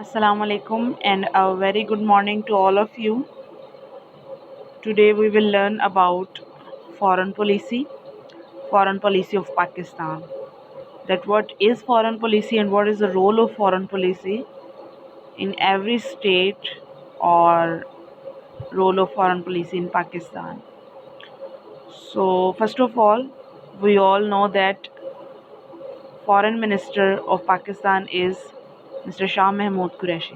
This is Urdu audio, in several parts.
Assalamu alaikum and a very good morning to all of you. Today we will learn about foreign policy of Pakistan. That what is foreign policy and what is the role of foreign policy in every state or role of foreign policy in Pakistan. So first of all, we all know that foreign minister of Pakistan is Mr. Shah Mahmood Qureshi.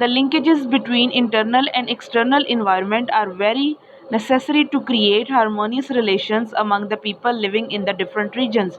The linkages between internal and external environment are very necessary to create harmonious relations among the people living in the different regions.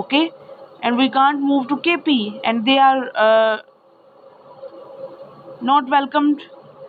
okay, and we can't move to KP and they are not welcomed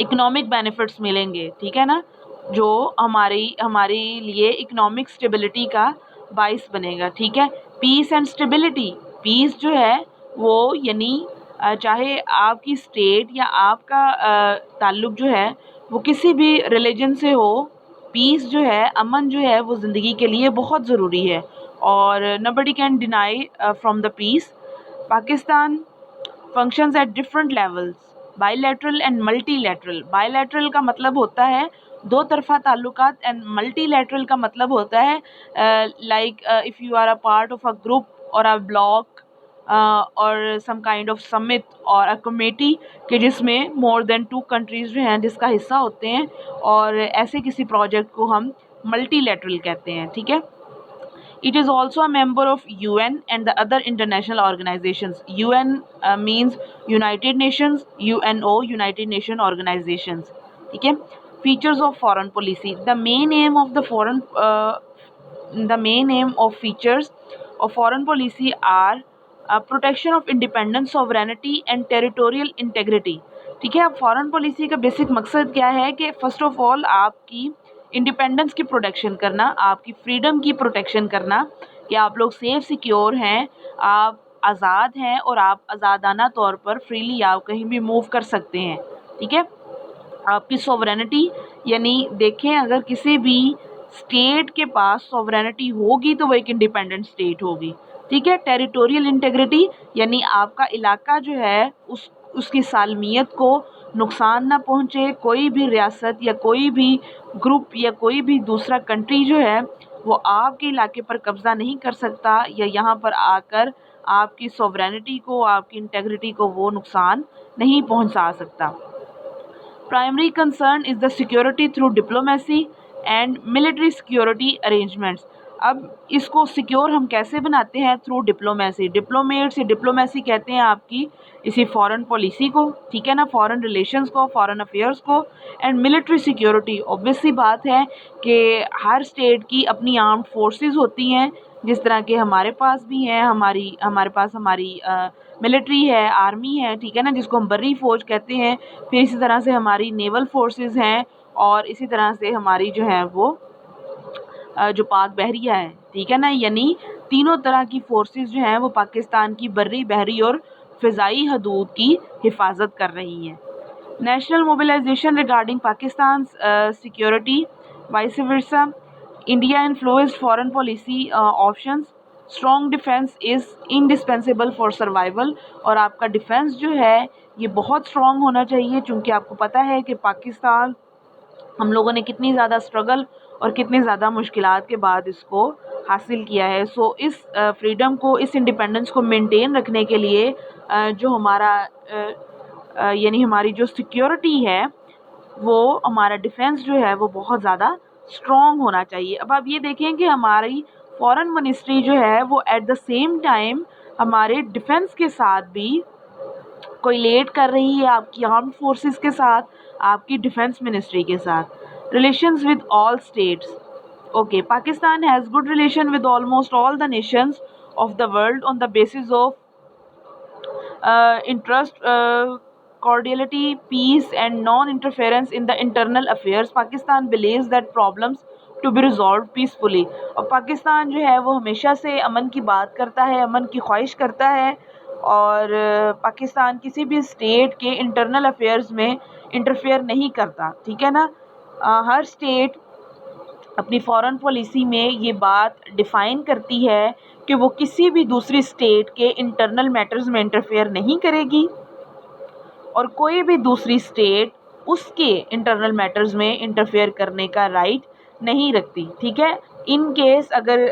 economic benefits ملیں گے، ٹھیک ہے نا، جو ہمارے لیے اکنامک اسٹیبلٹی کا باعث بنے گا، ٹھیک ہے۔ پیس اینڈ اسٹیبلٹی، پیس جو ہے وہ یعنی چاہے آپ کی اسٹیٹ یا آپ کا تعلق جو ہے وہ کسی بھی ریلیجن سے ہو، پیس جو ہے، امن جو ہے وہ زندگی کے لیے بہت ضروری ہے، اور nobody can deny from the peace. Pakistan functions at different levels, bilateral and multilateral. bilateral کا مطلب ہوتا ہے دو طرفہ تعلقات، and multilateral کا مطلب ہوتا ہے like if you are a part of a group or a block or some kind of summit or a committee کہ جس میں more than 2 countries جو ہیں جس کا حصہ ہوتے ہیں، اور ایسے کسی پروجیکٹ کو ہم multilateral کہتے ہیں، ٹھیک ہے۔ It is also a member of UN and the other international organizations. UN means United Nations, UNO, United Nation Organizations. Okay? Features of foreign policy. The main aim of features of foreign policy are protection of independence, sovereignty and territorial integrity. ٹھیک ہے، اب فارن پالیسی کا بیسک مقصد کیا ہے کہ فرسٹ آف آل آپ کی انڈیپینڈنس کی پروٹیکشن کرنا، آپ کی فریڈم کی پروٹیکشن کرنا، کہ آپ لوگ سیف سیکیور ہیں، آپ آزاد ہیں، اور آپ آزادانہ طور پر فریلی آپ کہیں بھی موو کر سکتے ہیں، ٹھیک ہے۔ آپ کی سوورینٹی، یعنی دیکھیں اگر کسی بھی اسٹیٹ کے پاس سوورینٹی ہوگی تو وہ ایک انڈیپینڈنٹ اسٹیٹ ہوگی، ٹھیک ہے۔ ٹیریٹوریل انٹیگریٹی، یعنی آپ کا علاقہ جو ہے اس کی سالمیت کو نقصان نہ پہنچے، کوئی بھی ریاست یا کوئی بھی گروپ یا کوئی بھی دوسرا کنٹری جو ہے وہ آپ کے علاقے پر قبضہ نہیں کر سکتا، یا یہاں پر آ کر آپ کی سوورینٹی کو، آپ کی انٹیگریٹی کو وہ نقصان نہیں پہنچا سکتا۔ Primary concern is the security through diplomacy and military security arrangements. اب اس کو سیکیور ہم کیسے بناتے ہیں؟ Through diplomacy. ڈپلومیٹ سے ڈپلومیسی کہتے ہیں آپ کی اسی فارن پالیسی کو، ٹھیک ہے نا، فارن ریلیشنز کو، فارن افیئرس کو، اینڈ ملٹری سیکیورٹی. obvious سی بات ہے کہ ہر اسٹیٹ کی اپنی آرمڈ فورسز ہوتی ہیں، جس طرح کہ ہمارے پاس بھی ہیں، ہمارے پاس ہماری ملٹری ہے، آرمی ہے، ٹھیک ہے نا، جس کو ہم بری فوج کہتے ہیں، پھر اسی طرح سے ہماری نیول فورسز ہیں، اور اسی طرح سے ہماری جو ہے وہ جو پاک بحریہ ہے، ٹھیک ہے نا، یعنی تینوں طرح کی فورسز جو ہیں وہ پاکستان کی بری، بحری اور فضائی حدود کی حفاظت کر رہی ہیں۔ National mobilization regarding Pakistan security, vice versa, India influenced foreign policy options, strong defence is indispensable for survival. اور آپ کا ڈیفینس جو ہے یہ بہت اسٹرانگ ہونا چاہیے، چونکہ آپ کو پتہ ہے کہ پاکستان ہم لوگوں نے کتنی زیادہ اسٹرگل اور کتنی زیادہ مشکلات کے بعد اس کو حاصل کیا ہے۔ سو اس فریڈم کو، اس انڈیپینڈنس کو مینٹین رکھنے کے لیے جو ہمارا یعنی ہماری جو سیکیورٹی ہے، وہ ہمارا ڈیفینس جو ہے وہ بہت زیادہ اسٹرانگ ہونا چاہیے۔ اب آپ یہ دیکھیں کہ ہماری فارن منسٹری جو ہے وہ ایٹ دا سیم ٹائم ہمارے ڈیفینس کے ساتھ بھی کولیٹ کر رہی ہے، آپ کی آرمڈ فورسز کے ساتھ، آپ کی ڈیفینس منسٹری کے ساتھ۔ Relations with all states. Okay, Pakistan has good relation with almost all the nations of the world on the basis of interest, cordiality, peace and non-interference in the internal affairs. Pakistan believes that problems to be resolved peacefully. اور پاکستان جو ہے وہ ہمیشہ سے امن کی بات کرتا ہے، امن کی خواہش کرتا ہے، اور پاکستان کسی بھی اسٹیٹ کے انٹرنل افیئرز میں انٹرفیئر نہیں کرتا، ٹھیک ہے نا۔ ہر اسٹیٹ اپنی فارن پالیسی میں یہ بات ڈیفائن کرتی ہے کہ وہ کسی بھی دوسری اسٹیٹ کے انٹرنل میٹرز میں انٹرفیئر نہیں کرے گی، اور کوئی بھی دوسری اسٹیٹ اس کے انٹرنل میٹرز میں انٹرفیئر کرنے کا رائٹ نہیں رکھتی، ٹھیک ہے۔ ان کیس اگر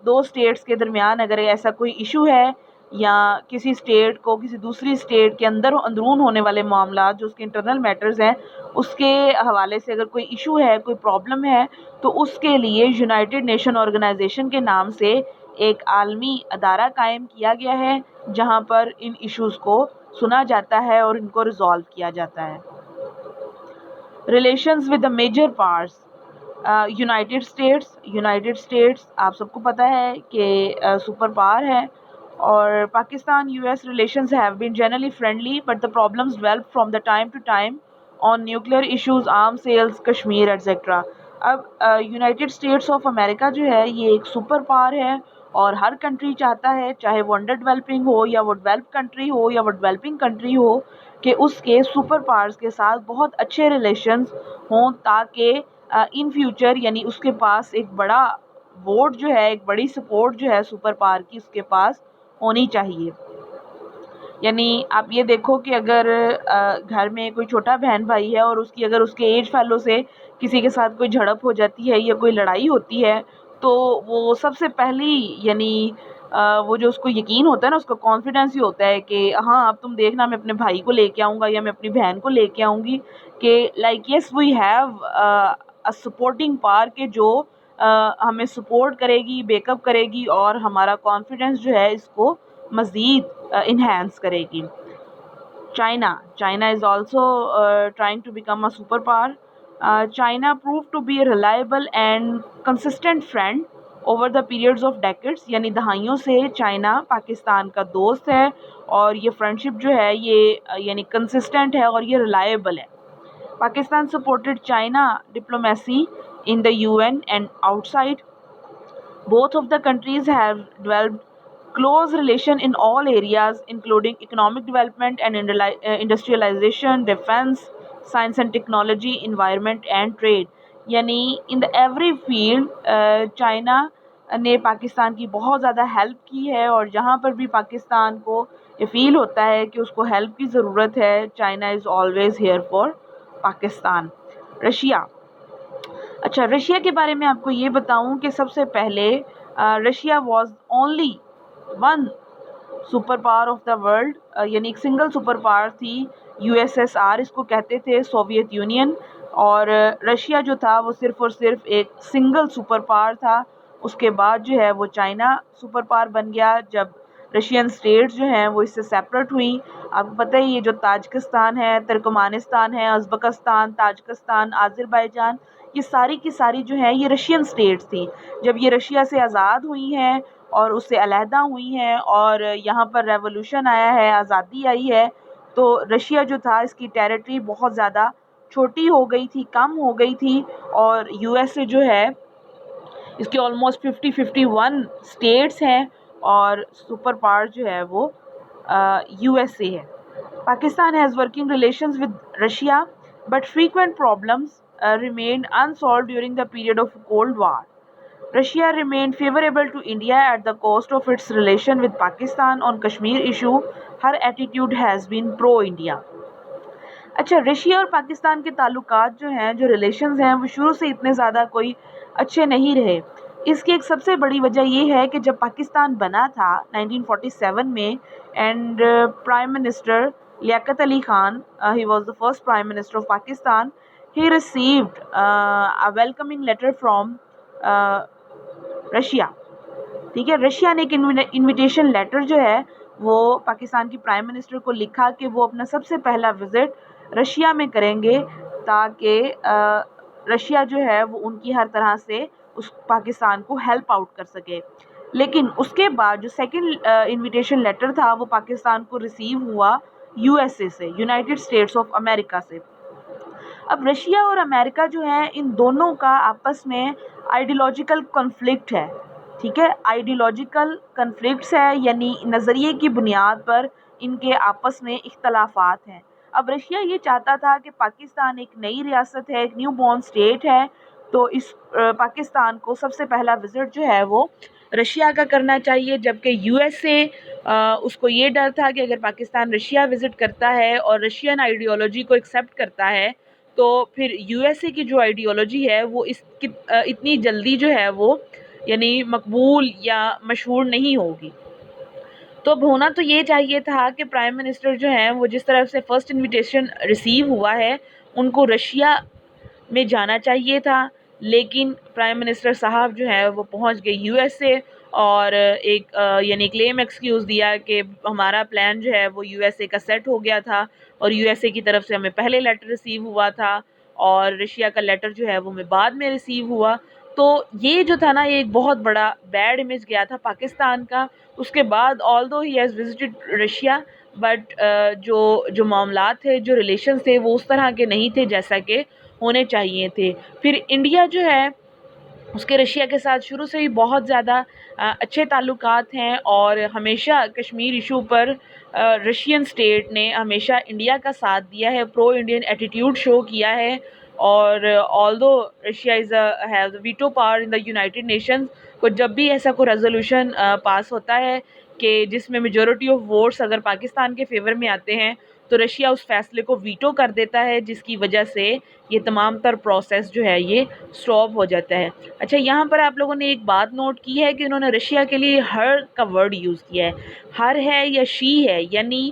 دو اسٹیٹس کے درمیان اگر ایسا کوئی ایشو ہے، یا کسی اسٹیٹ کو کسی دوسری اسٹیٹ کے اندرون ہونے والے معاملات جو اس کے انٹرنل میٹرز ہیں اس کے حوالے سے اگر کوئی ایشو ہے، کوئی پرابلم ہے، تو اس کے لیے یونائٹڈ نیشن آرگنائزیشن کے نام سے ایک عالمی ادارہ قائم کیا گیا ہے، جہاں پر ان ایشوز کو سنا جاتا ہے اور ان کو ریزالو کیا جاتا ہے۔ Relations with the major powers. United States آپ سب کو پتہ ہے کہ سپر پاور ہے، اور Pakistan US relations have been generally friendly, but the problems developed from the time to time on nuclear issues, arms sales, Kashmir et cetera. اب یونائٹیڈ اسٹیٹس آف امریکہ جو ہے یہ ایک سپر پاور ہے اور ہر کنٹری چاہتا ہے چاہے وہ انڈر ڈیولپنگ ہو یا وہ ڈیولپ کنٹری ہو یا وہ ڈیولپنگ کنٹری ہو کہ اس کے سپر پاورز کے ساتھ بہت اچھے ریلیشنز ہوں تاکہ ان فیوچر یعنی اس کے پاس ایک بڑا ووٹ جو ہے ایک بڑی سپورٹ جو ہے سپر پاور کی اس کے پاس ہونی چاہیے. یعنی آپ یہ دیکھو کہ اگر گھر میں کوئی چھوٹا بہن بھائی ہے اور اس کی اگر اس کے ایج فیلو سے کسی کے ساتھ کوئی جھڑپ ہو جاتی ہے یا کوئی لڑائی ہوتی ہے تو وہ سب سے پہلی یعنی وہ جو اس کو یقین ہوتا ہے نا اس کا کانفیڈنس ہی ہوتا ہے کہ ہاں اب تم دیکھنا میں اپنے بھائی کو لے کے آؤں گا یا میں اپنی بہن کو لے کے آؤں گی کہ like yes we have supporting power کہ جو ہمیں سپورٹ کرے گی بیک اپ کرے گی اور ہمارا کانفیڈنس جو ہے اس کو مزید انہینس کرے گی. China is also trying to become a superpower. China proved to be a reliable and consistent friend over the periods of decades. یعنی دہائیوں سے چائنا پاکستان کا دوست ہے اور یہ فرینڈشپ جو ہے یہ یعنی کنسسٹنٹ ہے اور یہ ریلائبل ہے. Pakistan supported China diplomacy in the UN and outside. Both of the countries have developed close relation in all areas including economic development and industrialization, defense, science and technology, environment and trade. یعنی in the every field China نے پاکستان کی بہت زیادہ ہیلپ کی ہے اور جہاں پر بھی پاکستان کو یہ فیل ہوتا ہے کہ اس کو ہیلپ کی ضرورت ہے China is always here for Pakistan. Russia. اچھا رشیا کے بارے میں آپ کو یہ بتاؤں کہ سب سے پہلے Russia was only one super power of the world یعنی ایک سنگل سپر پاور تھی USSR اس کو کہتے تھے سوویت یونین اور رشیا جو تھا وہ صرف اور صرف ایک سنگل سپر پاور تھا. اس کے بعد جو ہے وہ چائنا سپر پاور بن گیا جب رشین اسٹیٹس جو ہیں وہ اس سے سیپریٹ ہوئی. آپ کو پتہ ہی یہ جو تاجکستان ہے ترکمانستان ہے ازبکستان تاجکستان آذربائیجان یہ ساری کی ساری جو ہیں یہ رشین اسٹیٹس تھیں. جب یہ رشیا سے آزاد ہوئی ہیں اور اس سے علیحدہ ہوئی ہیں اور یہاں پر ریولوشن آیا ہے آزادی آئی ہے تو رشیا جو تھا اس کی ٹیریٹری بہت زیادہ چھوٹی ہو گئی تھی کم ہو گئی تھی اور USA جو ہے اس کے آلموسٹ 51 اسٹیٹس ہیں اور سپر پاور جو ہے وہ USA ہے. Pakistan has working relations with Russia but frequent problems remained unsolved during the period of Cold War. Russia remained favorable to India at the cost of its relation with Pakistan on Kashmir issue. Her attitude has been pro-India. اچھا رشیا اور پاکستان کے تعلقات جو ہیں جو ریلیشنز ہیں وہ شروع سے اتنے زیادہ کوئی اچھے نہیں رہے. اس کی ایک سب سے بڑی وجہ یہ ہے کہ جب پاکستان بنا تھا 1947 میں and prime minister Liaquat Ali Khan he was the first prime minister of Pakistan he received a welcoming letter from Russia. ٹھیک ہے رشیا نے ایک انویٹیشن لیٹر جو ہے وہ پاکستان کی پرائم منسٹر کو لکھا کہ وہ اپنا سب سے پہلا وزٹ رشیا میں کریں گے تاکہ رشیا جو ہے وہ ان کی ہر طرح سے اس پاکستان کو ہیلپ آؤٹ کر سکے. لیکن اس کے بعد جو سیکنڈ انویٹیشن لیٹر تھا وہ پاکستان کو ریسیو ہوا USA سے یونائٹیڈ اسٹیٹس آف امریکہ سے. اب رشیا اور امریکہ جو ہیں ان دونوں کا آپس میں آئیڈیولوجیکل کنفلکٹ ہے. ٹھیک ہے آئیڈیولوجیکل کنفلکٹس ہے یعنی نظریے کی بنیاد پر ان کے آپس میں اختلافات ہیں. اب رشیا یہ چاہتا تھا کہ پاکستان ایک نئی ریاست ہے ایک نیو بورن اسٹیٹ ہے تو اس پاکستان کو سب سے پہلا وزٹ جو ہے وہ رشیا کا کرنا چاہیے جبکہ USA اس کو یہ ڈر تھا کہ اگر پاکستان رشیا وزٹ کرتا ہے اور رشین آئیڈیالوجی کو ایکسیپٹ کرتا ہے تو پھر USA کی جو آئیڈیالوجی ہے وہ اس کی اتنی جلدی جو ہے وہ یعنی مقبول یا مشہور نہیں ہوگی. تو اب ہونا تو یہ چاہیے تھا کہ پرائم منسٹر جو ہیں وہ جس طرف سے فرسٹ انویٹیشن ریسیو ہوا ہے ان کو رشیا میں جانا چاہیے تھا لیکن پرائم منسٹر صاحب جو ہے وہ پہنچ گئے USA اور ایک یعنی کلیم ایکسکیوز دیا کہ ہمارا پلان جو ہے وہ USA کا سیٹ ہو گیا تھا اور USA کی طرف سے ہمیں پہلے لیٹر ریسیو ہوا تھا اور رشیا کا لیٹر جو ہے وہ ہمیں بعد میں ریسیو ہوا. تو یہ جو تھا نا یہ ایک بہت بڑا بیڈ امیج گیا تھا پاکستان کا. اس کے بعد although he has visited Russia but جو معاملات تھے، جو ریلیشنز تھے، وہ اس طرح کے نہیں تھے جیسا کہ ہونے چاہیے تھے. پھر انڈیا جو ہے اس کے رشیا کے ساتھ شروع سے ہی بہت زیادہ اچھے تعلقات ہیں، اور ہمیشہ کشمیر ایشو پر رشین اسٹیٹ نے ہمیشہ انڈیا کا ساتھ دیا ہے، پرو انڈین ایٹیٹیوڈ شو کیا ہے. اور آلدو Russia has veto power in the United nations, کو جب بھی ایسا کوئی ریزولوشن پاس ہوتا ہے کہ جس میں میجورٹی آف ووٹس اگر پاکستان کے فیور میں آتے ہیں، تو رشیا اس فیصلے کو ویٹو کر دیتا ہے، جس کی وجہ سے یہ تمام تر پروسیس جو ہے یہ سٹاپ ہو جاتا ہے. اچھا، یہاں پر آپ لوگوں نے ایک بات نوٹ کی ہے کہ انہوں نے رشیا کے لیے ہر کا ورڈ یوز کیا ہے. ہر ہے یا شی ہے، یعنی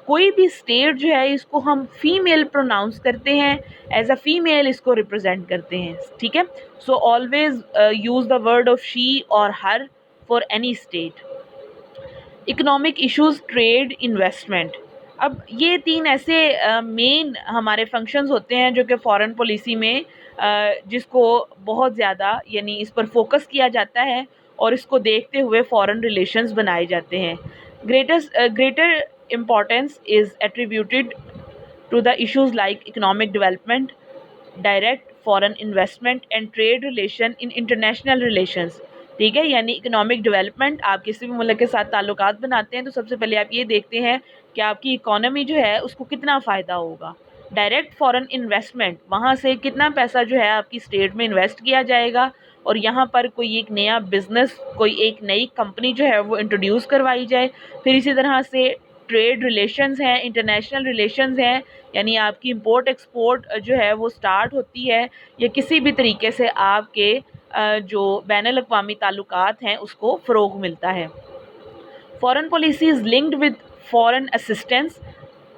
کوئی بھی اسٹیٹ جو ہے اس کو ہم فیمیل پروناؤنس کرتے ہیں، ایز اے فیمیل اس کو ریپرزینٹ کرتے ہیں. ٹھیک ہے، so always use the word of she or her for any state. Economic issues, trade, investment. اب یہ تین ایسے مین ہمارے فنکشنز ہوتے ہیں جو کہ فارن پالیسی میں جس کو بہت زیادہ یعنی اس پر فوکس کیا جاتا ہے، اور اس کو دیکھتے ہوئے فارن ریلیشنز بنائے جاتے ہیں. Greater importance is attributed to the issues like economic development, direct foreign investment and trade relation in international relations. ٹھیک ہے، یعنی اکنامک ڈیولپمنٹ، آپ کسی بھی ملک کے ساتھ تعلقات بناتے ہیں تو سب سے پہلے آپ یہ دیکھتے ہیں کہ آپ کی اکانومی جو ہے اس کو کتنا فائدہ ہوگا. ڈائریکٹ فارن انویسٹمنٹ، وہاں سے کتنا پیسہ جو ہے آپ کی اسٹیٹ میں انویسٹ کیا جائے گا، اور یہاں پر کوئی ایک نیا بزنس، کوئی ایک نئی کمپنی جو ہے وہ انٹروڈیوس کروائی جائے. پھر اسی طرح سے ٹریڈ ریلیشنز ہیں، انٹرنیشنل ریلیشنز ہیں، یعنی آپ کی امپورٹ ایکسپورٹ جو ہے وہ سٹارٹ ہوتی ہے، یا کسی بھی طریقے سے آپ کے جو بین الاقوامی تعلقات ہیں اس کو فروغ ملتا ہے. Foreign policy is linked with foreign assistance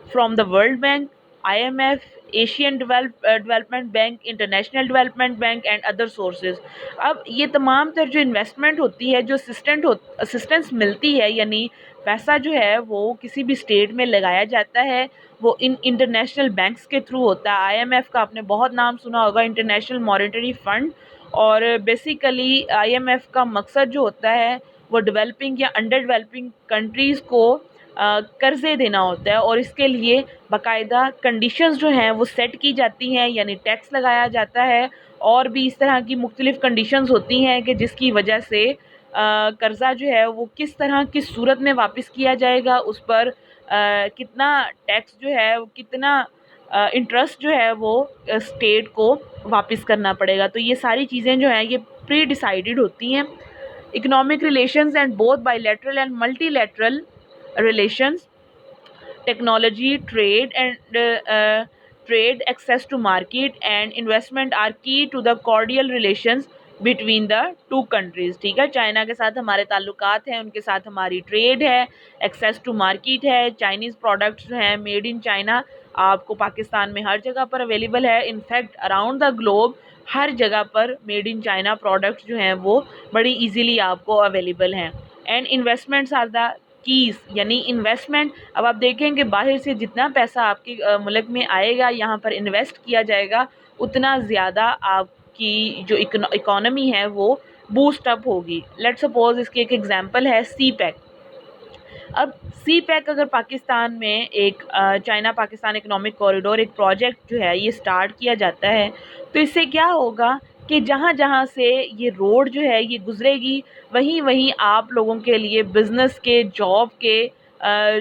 from the World Bank, I M F, Asian Development Bank, International Development Bank and other sources. اب یہ تمام تر جو انویسٹمنٹ ہوتی ہے، جو اسسٹنس ملتی ہے، یعنی پیسہ جو ہے وہ کسی بھی اسٹیٹ میں لگایا جاتا ہے، وہ ان انٹرنیشنل بینکس کے تھرو ہوتا ہے. آئی ایم ایف کا آپ نے بہت نام سنا ہوگا، انٹرنیشنل مانیٹری فنڈ. اور بیسیکلی آئی ایم ایف کا مقصد جو ہوتا ہے وہ ڈیولپنگ یا انڈر ڈیولپنگ کنٹریز کو قرضے دینا ہوتا ہے، اور اس کے لیے باقاعدہ کنڈیشنز جو ہیں وہ سیٹ کی جاتی ہیں، یعنی ٹیکس لگایا جاتا ہے، اور بھی اس طرح کی مختلف کنڈیشنز ہوتی ہیں کہ جس کی وجہ سے قرضہ جو ہے وہ کس طرح کس صورت میں واپس کیا جائے گا، اس پر کتنا ٹیکس جو ہے، کتنا انٹرسٹ جو ہے وہ اسٹیٹ کو واپس کرنا پڑے گا. تو یہ ساری چیزیں جو ہیں یہ پری ڈیسائیڈڈ ہوتی ہیں. Economic relations and both bilateral and multilateral relations, technology, trade access to market and investment are key to the cordial relations between the two countries. ٹھیک ہے، چائنا کے ساتھ ہمارے تعلقات ہیں، ان کے ساتھ ہماری ٹریڈ ہے، ایکسیس ٹو مارکیٹ ہے. چائنیز پروڈکٹس جو ہیں میڈ ان چائنا آپ کو پاکستان میں ہر جگہ پر اویلیبل ہے. انفیکٹ اراؤنڈ دا گلوب ہر جگہ پر میڈ ان چائنا پروڈکٹس جو ہیں وہ بڑی ایزیلی آپ کو اویلیبل ہیں. And investments are the keys, یعنی انویسٹمنٹ، اب آپ دیکھیں کہ باہر سے جتنا پیسہ آپ کے ملک میں آئے گا، یہاں پر انویسٹ کیا جائے گا، اتنا زیادہ آپ کی جو اکانومی ہے وہ بوسٹ اپ ہوگی. لیٹ سپوز اس کی ایک ایگزامپل ہے سی پیک. اب سی پیک اگر پاکستان میں ایک چائنا پاکستان اکنامک کوریڈور ایک پروجیکٹ جو ہے یہ سٹارٹ کیا جاتا ہے، تو اس سے کیا ہوگا کہ جہاں جہاں سے یہ روڈ جو ہے یہ گزرے گی، وہیں وہیں آپ لوگوں کے لیے بزنس کے، جاب کے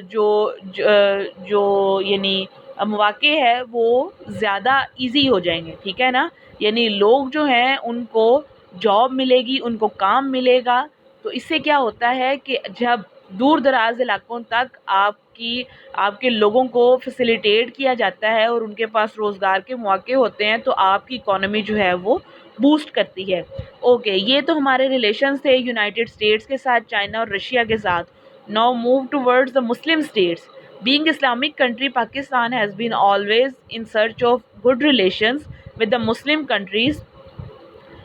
جو یعنی مواقع ہے وہ زیادہ ایزی ہو جائیں گے. ٹھیک ہے نا، یعنی لوگ جو ہیں ان کو جاب ملے گی، ان کو کام ملے گا. تو اس سے کیا ہوتا ہے کہ جب دور دراز علاقوں تک آپ کے لوگوں کو فیسیلیٹیٹ کیا جاتا ہے اور ان کے پاس روزگار کے مواقع ہوتے ہیں، تو آپ کی اکانومی جو ہے وہ بوسٹ کرتی ہے. اوکے، یہ تو ہمارے ریلیشنز تھے یونائٹڈ اسٹیٹس کے ساتھ، چائنا اور رشیا کے ساتھ. Now move towards the Muslim states. Being Islamic country, Pakistan has been always in search of good relations with the Muslim countries.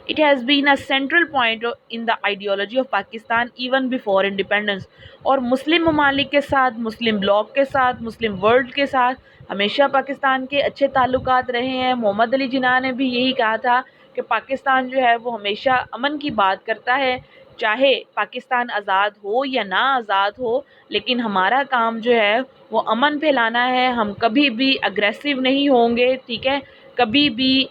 It has been a central point in the ideology of Pakistan even before independence. اور مسلم ممالک کے ساتھ، مسلم بلاک کے ساتھ، مسلم ورلڈ کے ساتھ ہمیشہ پاکستان کے اچھے تعلقات رہے ہیں. محمد علی جناح نے بھی یہی کہا تھا کہ پاکستان جو ہے وہ ہمیشہ امن کی بات کرتا ہے، چاہے پاکستان آزاد ہو یا نہ آزاد ہو، لیکن ہمارا کام جو ہے وہ امن پھیلانا ہے. ہم کبھی بھی اگریسو نہیں ہوں گے، ٹھیک ہے، کبھی بھی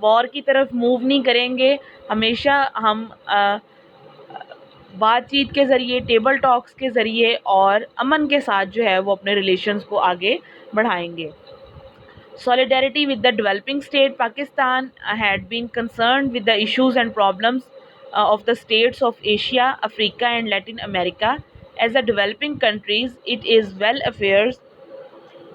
وار کی طرف موو نہیں کریں گے. ہمیشہ ہم بات چیت کے ذریعے، ٹیبل ٹاکس کے ذریعے اور امن کے ساتھ جو ہے وہ اپنے ریلیشنز کو آگے بڑھائیں گے. Solidarity with the developing state, Pakistan had been concerned with the issues and problems of the states of Asia, Africa, and Latin America. As a developing countries, it is well aware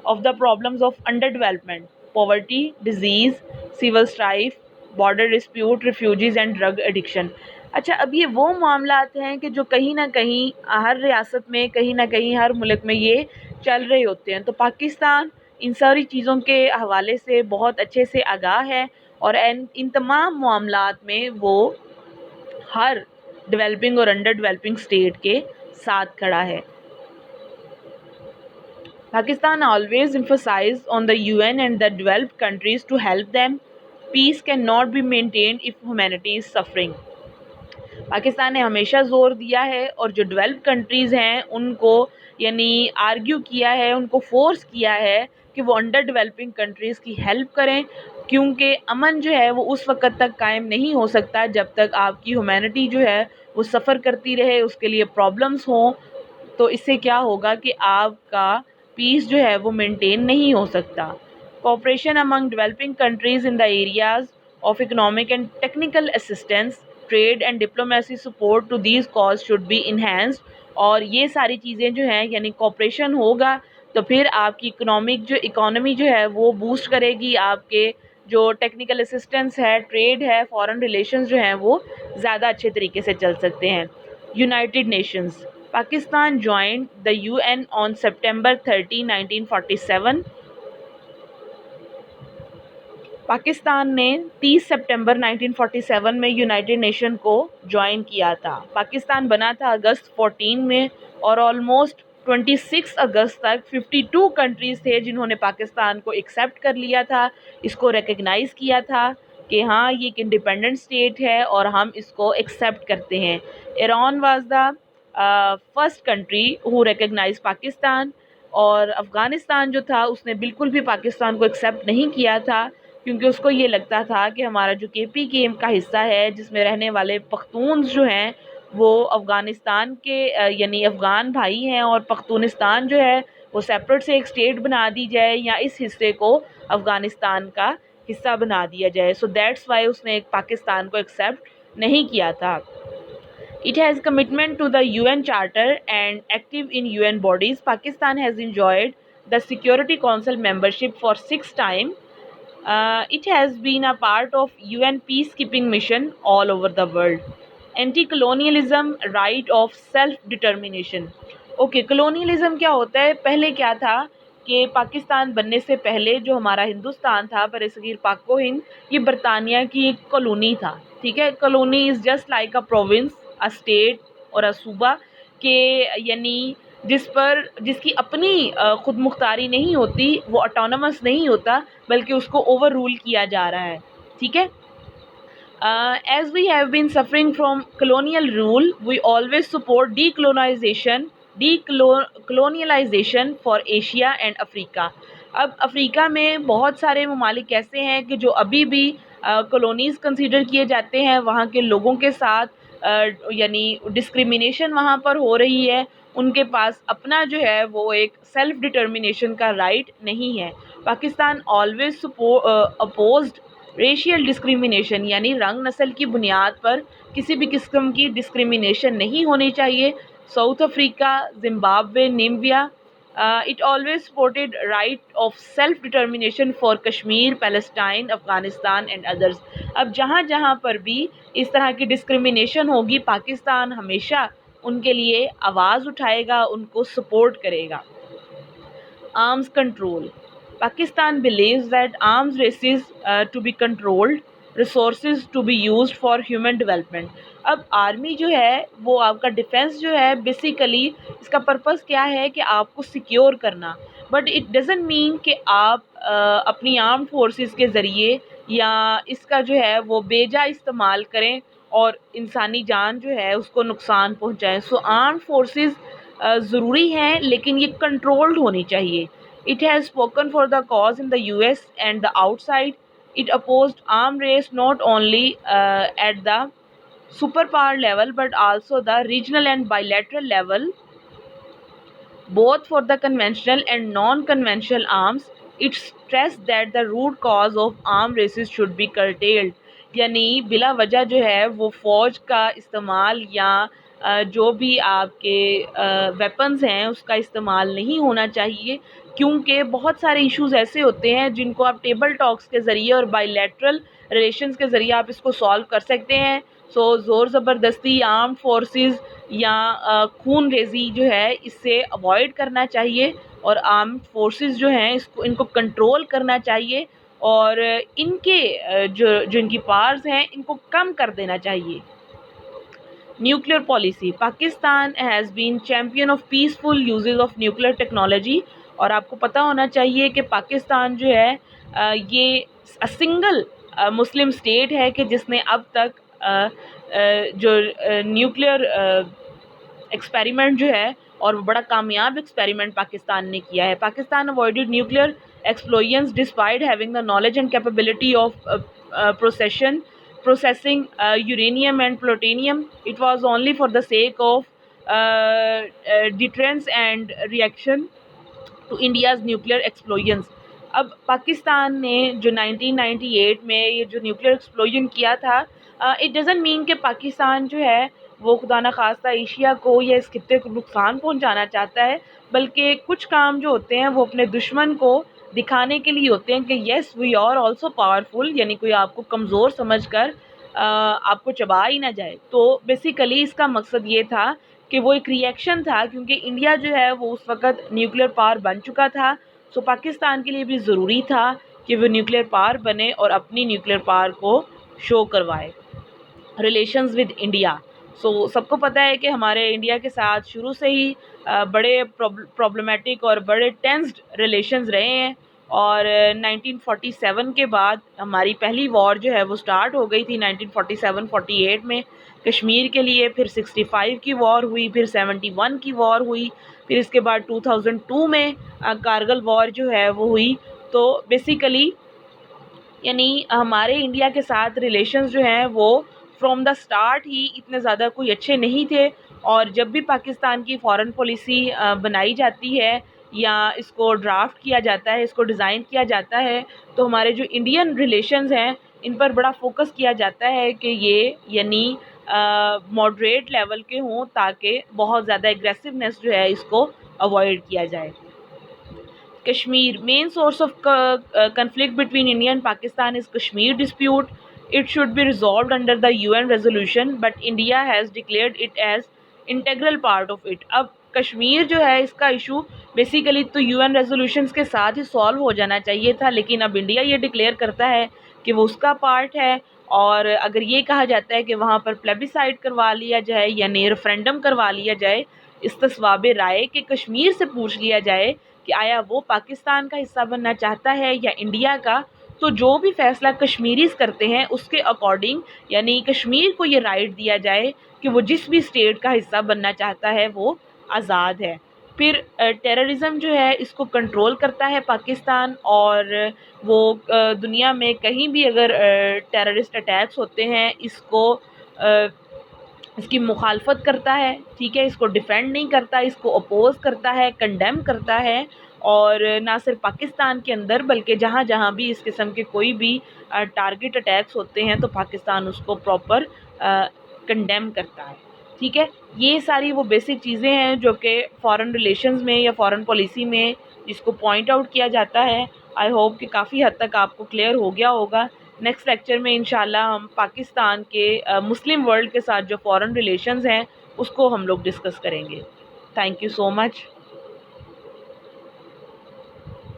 of the problems of underdevelopment, poverty, disease, civil strife, border dispute, refugees, and drug addiction. اچھا، اب یہ وہ معاملات ہیں کہ جو کہیں نہ کہیں ہر ریاست میں، کہیں نہ کہیں ہر ملک میں یہ چل رہے ہوتے ہیں. تو پاکستان ان ساری چیزوں کے حوالے سے بہت اچھے سے آگاہ ہے، اور ان تمام معاملات میں وہ ہر ڈیولپنگ اور انڈر ڈیولپنگ اسٹیٹ کے ساتھ کھڑا ہے. Pakistan always emphasized on the UN and the developed countries to help them. Peace cannot be maintained if humanity is suffering. Pakistan نے ہمیشہ زور دیا ہے اور جو ڈیولپ کنٹریز ہیں ان کو یعنی آرگیو کیا ہے، ان کو فورس کیا ہے کہ وہ انڈر ڈیولپنگ کنٹریز کی ہیلپ کریں، کیونکہ امن جو ہے وہ اس وقت تک قائم نہیں ہو سکتا جب تک آپ کی ہیومینٹی جو ہے وہ سفر کرتی رہے، اس کے لیے پرابلمس ہوں. تو اس سے کیا ہوگا کہ آپ کا پیس جو ہے وہ مینٹین نہیں ہو سکتا. Cooperation among developing countries in the areas of economic and technical assistance, trade and diplomacy support to these cause should be enhanced. اور یہ ساری چیزیں جو ہیں یعنی کوآپریشن ہوگا تو پھر آپ کی اکانومی جو ہے وہ بوسٹ کرے گی، آپ کے جو ٹیکنیکل اسسٹنس ہے، ٹریڈ ہے، فارن ریلیشنز جو ہیں وہ زیادہ اچھے طریقے سے چل سکتے ہیں. United nations. Pakistan joined the UN on September 30, 1947. Pakistan نے 30 سپٹمبر 1947 میں یونائٹڈ نیشن کو جوائن کیا تھا. پاکستان بنا تھا اگست 14 میں، اور آلموسٹ 26 اگست تک 52 کنٹریز تھے جنہوں نے پاکستان کو ایکسیپٹ کر لیا تھا، اس کو ریکگنائز کیا تھا کہ ہاں یہ ایک انڈیپینڈنٹ اسٹیٹ ہے اور ہم اس کو ایکسیپٹ کرتے ہیں. Iran was the first country who recognize Pakistan, اور افغانستان جو تھا اس نے بالکل بھی پاکستان کو ایکسیپٹ نہیں کیا تھا، کیونکہ اس کو یہ لگتا تھا کہ ہمارا جو KPK کا حصہ ہے جس میں رہنے والے پختونز جو ہیں وہ افغانستان کے یعنی افغان بھائی ہیں، اور پختونستان جو ہے وہ سیپریٹ سے ایک اسٹیٹ بنا دی جائے یا اس حصے کو افغانستان کا حصہ بنا دیا جائے. سو دیٹس وائی اس نے ایک پاکستان کو ایکسیپٹ نہیں کیا تھا. It has commitment to the UN Charter and active in UN bodies. Pakistan has enjoyed the Security Council membership for 6 times. It has been a part of UN peacekeeping mission all over the world. Anti-colonialism, right of self-determination. Okay, colonialism کیا ہوتا ہے؟ پہلے کیا تھا کہ پاکستان بننے سے پہلے جو ہمارا ہندوستان تھا، برصغیر پاک و ہند، یہ برطانیہ کی ایک کالونی تھا. ٹھیک ہے، colony is just like a province, a state اور اے صوبہ، کہ یعنی جس کی اپنی خود مختاری نہیں ہوتی، وہ اٹانومس نہیں ہوتا، بلکہ اس کو اوور رول کیا جا رہا ہے. ٹھیک ہے. As we have been suffering from colonial rule, we always support decolonialization for Asia and Africa. اب افریقہ میں بہت سارے ممالک ایسے ہیں کہ جو ابھی بھی کالونیز کنسیڈر کیے جاتے ہیں، وہاں کے لوگوں کے ساتھ یعنی ڈسکریمنیشن وہاں پر ہو رہی ہے، ان کے پاس اپنا جو ہے وہ ایک سیلف ڈٹرمنیشن کا رائٹ نہیں ہے. Pakistan always opposed racial discrimination, یعنی رنگ نسل کی بنیاد پر کسی بھی قسم کی ڈسکریمنیشن نہیں ہونی چاہیے. South Africa, Zimbabwe, Namibia. It always supported right of self determination for Kashmir, Palestine, Afghanistan and others. اب جہاں جہاں پر بھی اس طرح کی ڈسکریمنیشن ہوگی، پاکستان ہمیشہ ان کے لیے آواز اٹھائے گا، ان کو سپورٹ کرے گا. Arms control. Pakistan believes that arms races to be controlled, resources to be used for human development. اب آرمی جو ہے وہ آپ کا ڈیفینس جو ہے بیسیکلی اس کا پرپس کیا ہے کہ آپ کو سیکیور کرنا، بٹ اٹ ڈزنٹ مین کہ آپ اپنی آرم فورسز کے ذریعے یا اس کا جو ہے وہ بیجا استعمال کریں اور انسانی جان جو ہے اس کو نقصان پہنچائیں. سو آرمڈ فورسز ضروری ہیں لیکن یہ کنٹرولڈ ہونی چاہیے. It has spoken for the cause in the U S and the آؤٹ سائڈ. It opposed arm race not only at the super power level but also the regional and bilateral level, both for the conventional and non-conventional arms. It stressed that the root cause of arm races should be curtailed. یعنی بلا وجہ جو ہے وہ فوج کا استعمال یا جو بھی آپ کے ویپنز ہیں اس کا استعمال نہیں ہونا چاہیے, کیونکہ بہت سارے ایشوز ایسے ہوتے ہیں جن کو آپ ٹیبل ٹاکس کے ذریعے اور بائی لیٹرل ریلیشنز کے ذریعے آپ اس کو سالو کر سکتے ہیں. سو زور زبردستی آرمڈ فورسز یا خون ریزی جو ہے اس سے اوائڈ کرنا چاہیے, اور آرمڈ فورسز جو ہیں ان کو کنٹرول کرنا چاہیے, اور ان کے جو ان کی پاورز ہیں ان کو کم کر دینا چاہیے. Nuclear policy. Pakistan has been champion of peaceful uses of nuclear technology. اور آپ کو پتہ ہونا چاہیے کہ پاکستان جو ہے یہ سنگل مسلم اسٹیٹ ہے کہ جس نے اب تک جو نیوکلیئر ایکسپیریمنٹ جو ہے, اور بڑا کامیاب ایکسپیریمنٹ پاکستان نے کیا ہے. Pakistan avoided nuclear explosions despite having the knowledge and capability of processing uranium and plutonium. It was only for the sake of deterrence and reaction to India's nuclear explosions. اب پاکستان نے جو 1998 میں یہ جو نیوکلیئر ایکسپلوژن کیا تھا, اٹ ڈزنٹ مین کہ پاکستان جو ہے وہ خدا نخواستہ ایشیا کو یا اس خطے کو نقصان پہنچانا چاہتا ہے, بلکہ کچھ کام جو ہوتے ہیں وہ اپنے دشمن کو دکھانے کے لیے ہوتے ہیں کہ یس وی آر آلسو پاورفل, یعنی کوئی آپ کو کمزور سمجھ کر آپ کو چبا ہی نہ جائے. تو بیسیکلی اس کا مقصد یہ تھا کہ وہ ایک ری ایکشن تھا, کیونکہ انڈیا جو ہے وہ اس وقت نیوکلیئر پاور بن چکا تھا. سو پاکستان کے لیے بھی ضروری تھا کہ وہ نیوکلیئر پاور بنے اور اپنی نیوکلیئر پاور کو شو کروائے. Relations with India. سو سب کو پتہ ہے کہ ہمارے انڈیا کے ساتھ شروع سے ہی بڑے پرابلمیٹک اور بڑے ٹینسڈ ریلیشنز رہے ہیں, اور 1947 کے بعد ہماری پہلی وار جو ہے وہ سٹارٹ ہو گئی تھی 1947-48 میں کشمیر کے لیے. پھر 65 کی وار ہوئی, پھر 71 کی وار ہوئی, پھر اس کے بعد 2002 میں کارگل وار جو ہے وہ ہوئی. تو بیسیکلی یعنی ہمارے انڈیا کے ساتھ ریلیشنز جو ہیں وہ فرام دا سٹارٹ ہی اتنے زیادہ کوئی اچھے نہیں تھے, اور جب بھی پاکستان کی فارن پالیسی بنائی جاتی ہے یا اس کو ڈرافٹ کیا جاتا ہے, اس کو ڈیزائن کیا جاتا ہے, تو ہمارے جو انڈین ریلیشنز ہیں ان پر بڑا فوکس کیا جاتا ہے کہ یہ یعنی ماڈریٹ لیول کے ہوں, تاکہ بہت زیادہ ایگریسونیس جو ہے اس کو اوائڈ کیا جائے. Kashmir. Main source of conflict between India and Pakistan is Kashmir dispute. It should be resolved under the UN resolution, but India has declared it as integral part of it. اب کشمیر جو ہے اس کا ایشو بیسیکلی تو UN ریزولوشنز کے ساتھ ہی سالو ہو جانا چاہیے تھا, لیکن اب انڈیا یہ ڈکلیئر کرتا ہے کہ وہ اس کا پارٹ ہے, اور اگر یہ کہا جاتا ہے کہ وہاں پر پلیبیسائڈ کروا لیا جائے یعنی ریفرینڈم کروا لیا جائے, استصواب رائے کہ کشمیر سے پوچھ لیا جائے کہ آیا وہ پاکستان کا حصہ بننا چاہتا ہے یا انڈیا کا, تو جو بھی فیصلہ کشمیریز کرتے ہیں اس کے اکارڈنگ یعنی کشمیر کو یہ رائٹ دیا جائے کہ وہ جس بھی اسٹیٹ کا حصہ بننا چاہتا ہے وہ آزاد ہے. پھر ٹیررزم جو ہے اس کو کنٹرول کرتا ہے پاکستان, اور وہ دنیا میں کہیں بھی اگر ٹیررسٹ اٹیکس ہوتے ہیں اس کو اس کی مخالفت کرتا ہے, ٹھیک ہے, اس کو ڈیفینڈ نہیں کرتا, اس کو اپوز کرتا ہے, کنڈیم کرتا ہے, اور نہ صرف پاکستان کے اندر بلکہ جہاں جہاں بھی اس قسم کے کوئی بھی ٹارگٹ اٹیکس ہوتے ہیں تو پاکستان اس کو پراپر کنڈیم کرتا ہے. ٹھیک ہے, یہ ساری وہ بیسک چیزیں ہیں جو کہ فارن ریلیشنز میں یا فارن پالیسی میں جس کو پوائنٹ آؤٹ کیا جاتا ہے. آئی ہوپ کہ کافی حد تک آپ کو کلیئر ہو گیا ہوگا. نیکسٹ لیکچر میں انشاءاللہ ہم پاکستان کے مسلم ورلڈ کے ساتھ جو فارن ریلیشنز ہیں اس کو ہم لوگ ڈسکس کریں گے. Thank you so much.